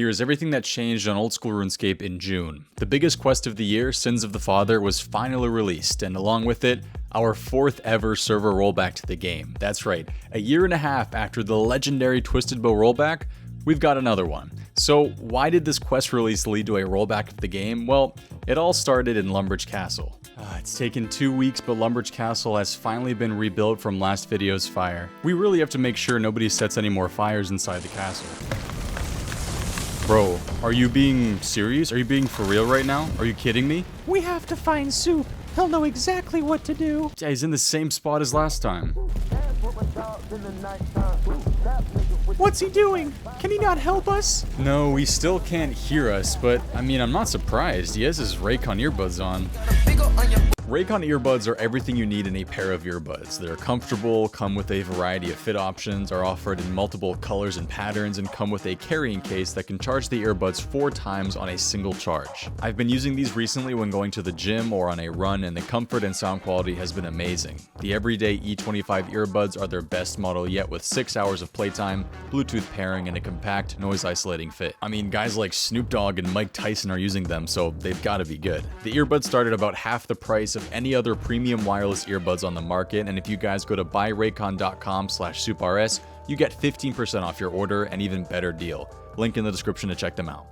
Here's everything that changed on Oldschool Runescape in June. The biggest quest of the year, Sins of the Father, was finally released, and along with it, our 4th ever server rollback to the game. That's right, a year and a half after the legendary Twisted Bow rollback, we've got another one. So why did this quest release lead to a rollback of the game? Well, it all started in Lumbridge Castle. It's taken 2 weeks, but Lumbridge Castle has finally been rebuilt from last video's fire. We really have to make sure nobody sets any more fires inside the castle. Bro, are you being serious? Are you being for real right now? Are you kidding me? We have to find Soup. He'll know exactly what to do. Yeah, he's in the same spot as last time. What's he doing? Can he not help us? No, he still can't hear us, but I mean, I'm not surprised. He has his Raycon earbuds on. Raycon earbuds are everything you need in a pair of earbuds. They're comfortable, come with a variety of fit options, are offered in multiple colors and patterns, and come with a carrying case that can charge the earbuds 4 times on a single charge. I've been using these recently when going to the gym or on a run, and the comfort and sound quality has been amazing. The everyday E25 earbuds are their best model yet, with 6 hours of playtime, Bluetooth pairing, and a compact, noise-isolating fit. I mean, guys like Snoop Dogg and Mike Tyson are using them, so they've gotta be good. The earbuds start at about half the price of any other premium wireless earbuds on the market, and if you guys go to buyraycon.com/souprs, you get 15% off your order, an even better deal. Link in the description to check them out.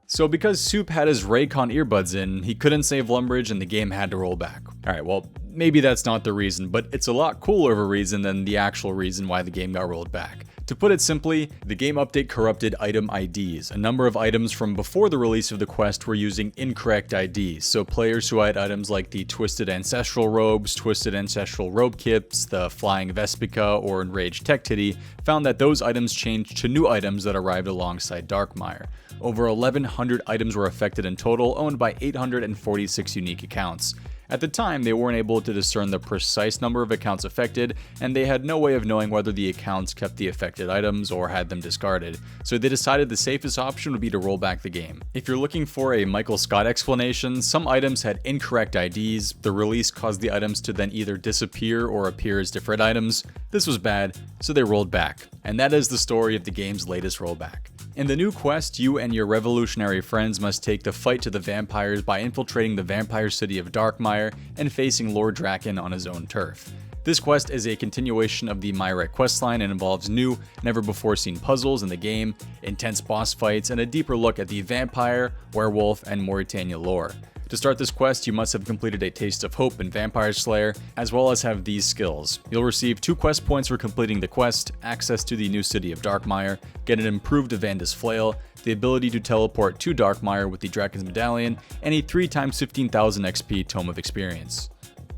So because Soup had his Raycon earbuds in, he couldn't save Lumbridge and the game had to roll back. Alright, well, maybe that's not the reason, but it's a lot cooler of a reason than the actual reason why the game got rolled back. To put it simply, the game update corrupted item IDs. A number of items from before the release of the quest were using incorrect IDs, so players who had items like the Twisted Ancestral Robes, Twisted Ancestral Robe Kits, the Flying Vespica, or Enraged Tech Titty found that those items changed to new items that arrived alongside Darkmeyer. Over 1,100 items were affected in total, owned by 846 unique accounts. At the time, they weren't able to discern the precise number of accounts affected, and they had no way of knowing whether the accounts kept the affected items or had them discarded, so they decided the safest option would be to roll back the game. If you're looking for a Michael Scott explanation, some items had incorrect IDs, the release caused the items to then either disappear or appear as different items. This was bad, so they rolled back. And that is the story of the game's latest rollback. In the new quest, you and your revolutionary friends must take the fight to the vampires by infiltrating the vampire city of Darkmeyer and facing Lord Draken on his own turf. This quest is a continuation of the Myrite questline and involves new, never-before-seen puzzles in the game, intense boss fights, and a deeper look at the vampire, werewolf, and Mauritania lore. To start this quest, you must have completed a Taste of Hope in Vampire Slayer, as well as have these skills. You'll receive 2 quest points for completing the quest, access to the new city of Darkmeyer, get an improved Evanda's Flail, the ability to teleport to Darkmeyer with the Draken's Medallion, and a 3 × 15,000 XP Tome of Experience.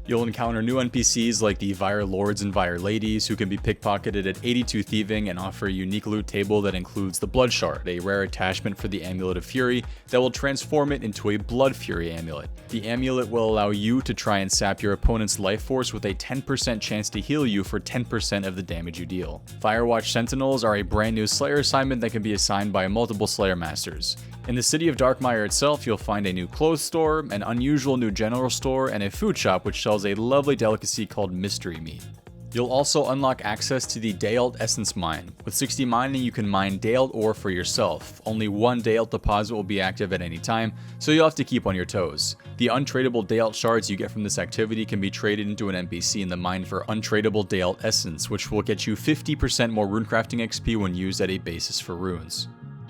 You'll encounter new NPCs like the Vire Lords and Vire Ladies, who can be pickpocketed at 82 Thieving and offer a unique loot table that includes the Blood Shard, a rare attachment for the Amulet of Fury that will transform it into a Blood Fury amulet. The amulet will allow you to try and sap your opponent's life force with a 10% chance to heal you for 10% of the damage you deal. Firewatch Sentinels are a brand new Slayer assignment that can be assigned by multiple Slayer Masters. In the city of Darkmeyer itself, you'll find a new clothes store, an unusual new general store, and a food shop which sells a lovely delicacy called mystery meat. You'll also unlock access to the Daeyalt Essence mine. With 60 mining, you can mine Daeyalt ore for yourself. Only 1 Daeyalt deposit will be active at any time, so you'll have to keep on your toes. The untradeable Daeyalt shards you get from this activity can be traded into an NPC in the mine for untradeable Daeyalt Essence, which will get you 50% more runecrafting XP when used at a basis for runes.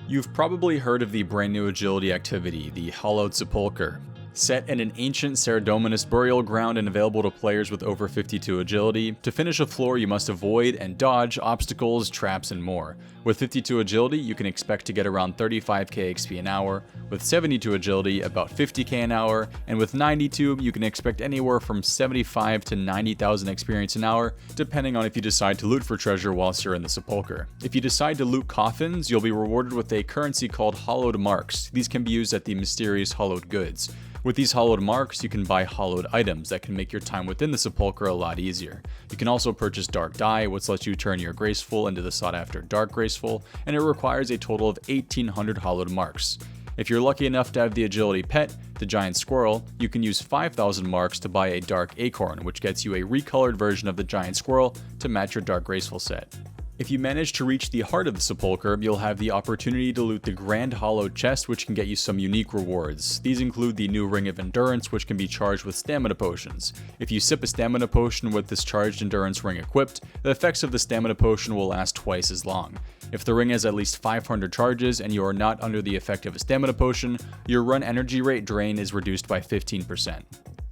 You've probably heard of the brand new agility activity, the Hallowed Sepulcher. Set in an ancient Cerdominus burial ground and available to players with over 52 agility, to finish a floor you must avoid and dodge obstacles, traps, and more. With 52 agility, you can expect to get around 35k XP an hour, with 72 agility, about 50k an hour, and with 92, you can expect anywhere from 75 to 90,000 experience an hour, depending on if you decide to loot for treasure whilst you're in the Sepulchre. If you decide to loot coffins, you'll be rewarded with a currency called Hallowed Marks. These can be used at the mysterious Hallowed Goods. With these Hallowed Marks, you can buy hallowed items that can make your time within the Sepulchre a lot easier. You can also purchase Dark Dye, which lets you turn your Graceful into the sought after Dark Graceful, and it requires a total of 1,800 Hallowed Marks. If you're lucky enough to have the agility pet, the giant squirrel, you can use 5,000 marks to buy a Dark Acorn, which gets you a recolored version of the giant squirrel to match your Dark Graceful set. If you manage to reach the heart of the sepulchre, you'll have the opportunity to loot the Grand Hollowed chest, which can get you some unique rewards. These include the new Ring of Endurance, which can be charged with stamina potions. If you sip a stamina potion with this charged endurance ring equipped, the effects of the stamina potion will last twice as long. If the ring has at least 500 charges and you are not under the effect of a stamina potion, your run energy rate drain is reduced by 15%.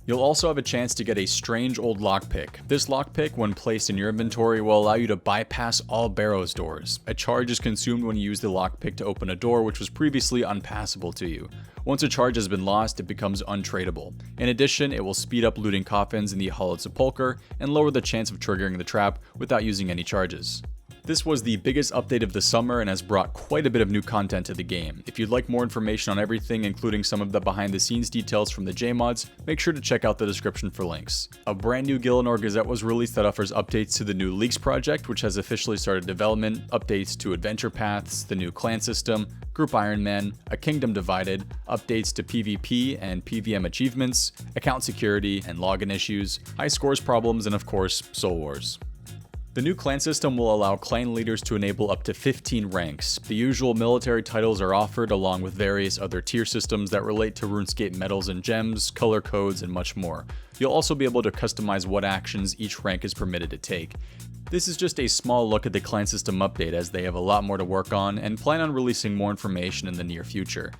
You'll also have a chance to get a strange old lockpick. This lockpick, when placed in your inventory, will allow you to bypass all Barrows doors. A charge is consumed when you use the lockpick to open a door which was previously unpassable to you. Once a charge has been lost, it becomes untradeable. In addition, it will speed up looting coffins in the Hallowed Sepulcher and lower the chance of triggering the trap without using any charges. This was the biggest update of the summer and has brought quite a bit of new content to the game. If you'd like more information on everything, including some of the behind the scenes details from the JMods, make sure to check out the description for links. A brand new Gielinor Gazette was released that offers updates to the new Leaks project, which has officially started development, updates to adventure paths, the new clan system, group Ironman, a kingdom divided, updates to PvP and PvM achievements, account security and login issues, high scores problems, and of course, Soul Wars. The new clan system will allow clan leaders to enable up to 15 ranks. The usual military titles are offered along with various other tier systems that relate to RuneScape medals and gems, color codes, and much more. You'll also be able to customize what actions each rank is permitted to take. This is just a small look at the clan system update, as they have a lot more to work on and plan on releasing more information in the near future.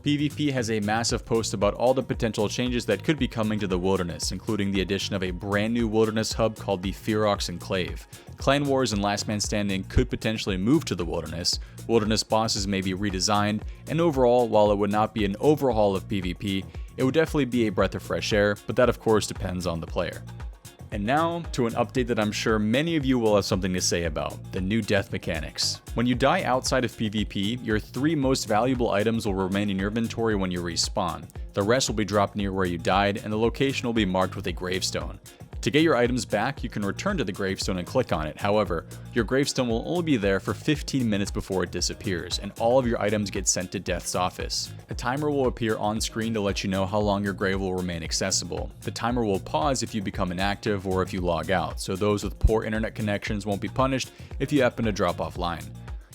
PvP has a massive post about all the potential changes that could be coming to the wilderness, including the addition of a brand new wilderness hub called the Fearox Enclave. Clan Wars and Last Man Standing could potentially move to the wilderness bosses may be redesigned, and overall, while it would not be an overhaul of PvP, it would definitely be a breath of fresh air, but that of course depends on the player. And now, to an update that I'm sure many of you will have something to say about, the new death mechanics. When you die outside of PvP, your 3 most valuable items will remain in your inventory when you respawn. The rest will be dropped near where you died, and the location will be marked with a gravestone. To get your items back, you can return to the gravestone and click on it. However, your gravestone will only be there for 15 minutes before it disappears, and all of your items get sent to Death's office. A timer will appear on screen to let you know how long your grave will remain accessible. The timer will pause if you become inactive or if you log out, so those with poor internet connections won't be punished if you happen to drop offline.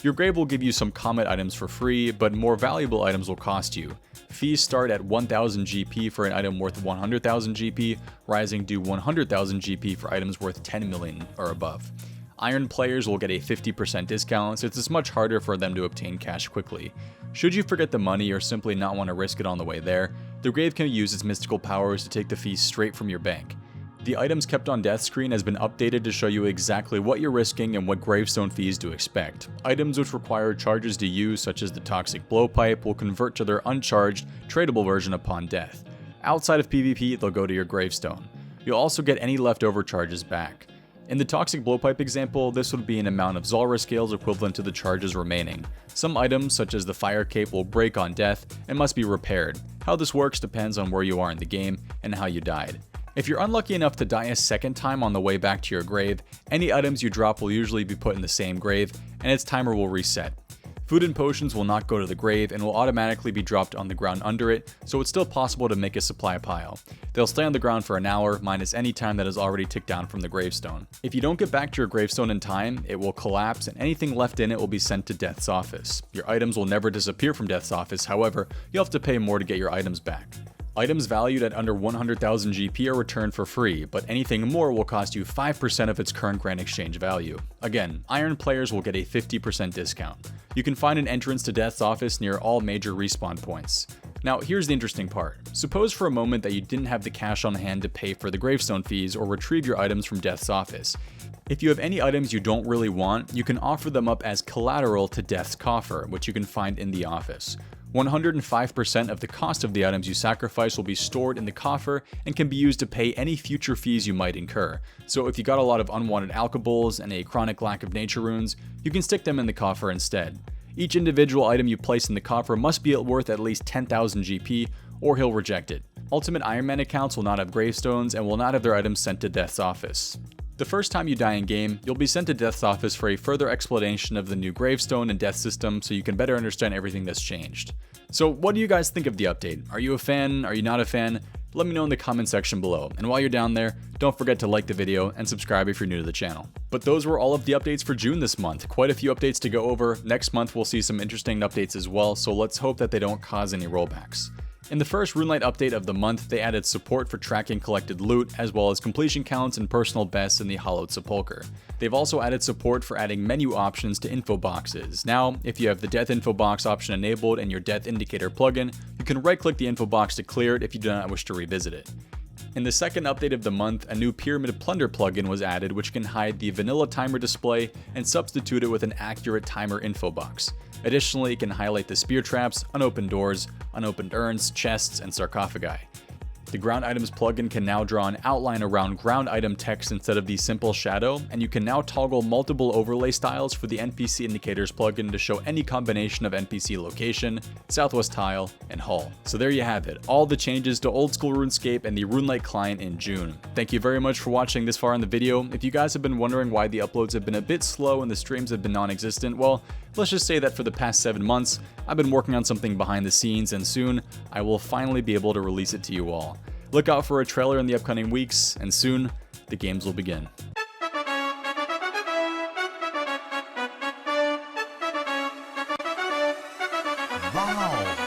Your grave will give you some comet items for free, but more valuable items will cost you. Fees start at 1000 GP for an item worth 100,000 GP, rising to 100,000 GP for items worth 10 million or above. Iron players will get a 50% discount, since it's much harder for them to obtain cash quickly. Should you forget the money or simply not want to risk it on the way there, the grave can use its mystical powers to take the fees straight from your bank. The items kept on death screen has been updated to show you exactly what you're risking and what gravestone fees to expect. Items which require charges to use, such as the toxic blowpipe, will convert to their uncharged, tradable version upon death. Outside of PvP, they'll go to your gravestone. You'll also get any leftover charges back. In the toxic blowpipe example, this would be an amount of Zulrah scales equivalent to the charges remaining. Some items, such as the fire cape, will break on death and must be repaired. How this works depends on where you are in the game and how you died. If you're unlucky enough to die a second time on the way back to your grave, any items you drop will usually be put in the same grave, and its timer will reset. Food and potions will not go to the grave and will automatically be dropped on the ground under it, so it's still possible to make a supply pile. They'll stay on the ground for an hour, minus any time that is already ticked down from the gravestone. If you don't get back to your gravestone in time, it will collapse and anything left in it will be sent to Death's office. Your items will never disappear from Death's office, however, you'll have to pay more to get your items back. Items valued at under 100,000 GP are returned for free, but anything more will cost you 5% of its current grand exchange value. Again, Iron players will get a 50% discount. You can find an entrance to Death's office near all major respawn points. Now, here's the interesting part. Suppose for a moment that you didn't have the cash on hand to pay for the gravestone fees or retrieve your items from Death's office. If you have any items you don't really want, you can offer them up as collateral to Death's coffer, which you can find in the office. 105% of the cost of the items you sacrifice will be stored in the coffer and can be used to pay any future fees you might incur. So if you got a lot of unwanted alcohols and a chronic lack of nature runes, you can stick them in the coffer instead. Each individual item you place in the coffer must be worth at least 10,000 GP, or he'll reject it. Ultimate Ironman accounts will not have gravestones and will not have their items sent to Death's office. The first time you die in game, you'll be sent to Death's office for a further explanation of the new gravestone and death system so you can better understand everything that's changed. So what do you guys think of the update? Are you a fan? Are you not a fan? Let me know in the comment section below, and while you're down there, don't forget to like the video and subscribe if you're new to the channel. But those were all of the updates for June this month. Quite a few updates to go over. Next month we'll see some interesting updates as well, so let's hope that they don't cause any rollbacks. In the first RuneLite update of the month, they added support for tracking collected loot, as well as completion counts and personal bests in the Hallowed Sepulcher. They've also added support for adding menu options to info boxes. Now, if you have the death info box option enabled in your death indicator plugin, you can right-click the info box to clear it if you do not wish to revisit it. In the second update of the month, a new Pyramid Plunder plugin was added which can hide the vanilla timer display and substitute it with an accurate timer info box. Additionally, it can highlight the spear traps, unopened doors, unopened urns, chests, and sarcophagi. The ground items plugin can now draw an outline around ground item text instead of the simple shadow, and you can now toggle multiple overlay styles for the NPC indicators plugin to show any combination of NPC location, southwest tile, and hull. So there you have it, all the changes to Oldschool RuneScape and the RuneLite client in June. Thank you very much for watching this far in the video. If you guys have been wondering why the uploads have been a bit slow and the streams have been non-existent, well, let's just say that for the past 7 months, I've been working on something behind the scenes, and soon I will finally be able to release it to you all. Look out for a trailer in the upcoming weeks, and soon, the games will begin. Wow.